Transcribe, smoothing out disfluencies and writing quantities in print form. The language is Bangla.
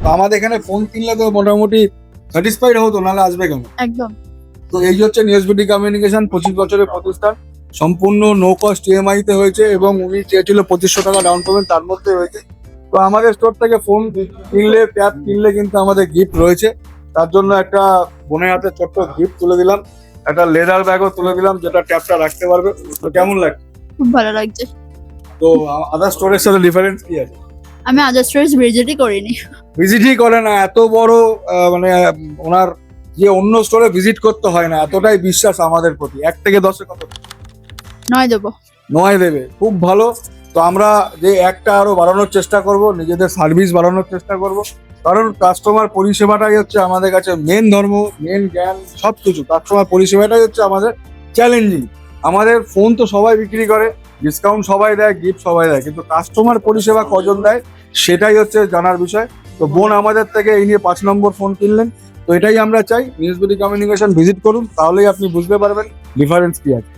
তো আমাদের এখানে ফোন কিনলে তো মোটামুটি স্যাটিসফাইড হতো, নাহলে আসবে কেন? একদম। তো এই যে হচ্ছে নিউজবিডি কমিউনিকেশন, 25 বছরের প্রতিষ্ঠান, সম্পূর্ণ নো কস্ট ইএমআই তে হয়েছে এবং উনি চেয়েছিল 2500 টাকা ডাউন পেমেন্ট, তার মধ্যে হয়েছে। তো আমাদের স্টোর থেকে ফোন কিনলে, ট্যাব কিনলে কিন্তু আমাদের গিফট রয়েছে। তার জন্য একটা বোনের হাতে ছোট্ট গিফট তুলে দিলাম, একটা লেদার ব্যাগও তুলে দিলাম, যেটা ট্যাবটা রাখতে পারবে। তো কেমন লাগছে? খুব ভালো লাগছে। তো আদার স্টোরের সাথে ডিফারেন্স কি আছে? আমি আজাদ স্টোরেজ ভিজিটই করিনি। ভিজিটই করে না, এত বড় মানে ওনার যে অন্য স্টোরে ভিজিট করতে হয় না, এতটাই বিশ্বাস আমাদের প্রতি। 1 থেকে 10-এ কত? 9 দেবো। 9 দেবে, খুব ভালো। তো আমরা যে একটা আরো বাড়ানোর চেষ্টা করব, নিজেদের সার্ভিস বাড়ানোর চেষ্টা করব, কারণ কাস্টমার পরিষেবাটাই হচ্ছে আমাদের কাছে মেন ধর্ম, মেন জ্ঞান, সবকিছু। কাস্টমার পরিষেবাটাই হচ্ছে আমাদের চ্যালেঞ্জিং। আমাদের ফোন তো সবাই বিক্রি করে, ডিসকাউন্ট সবাই দেয়, গিফট সবাই দেয়, কিন্তু কাস্টমার পরিষেবা কজন দেয় সেটাই হচ্ছে জানার বিষয়। তো বোন আমাদের থেকে এই নিয়ে 5 নম্বর ফোন কিনলেন। তো এটাই আমরা চাই, নিউজবিডি কমিউনিকেশন ভিজিট করুন, তাহলেই আপনি বুঝতে পারবেন ডিফারেন্স কি আছে।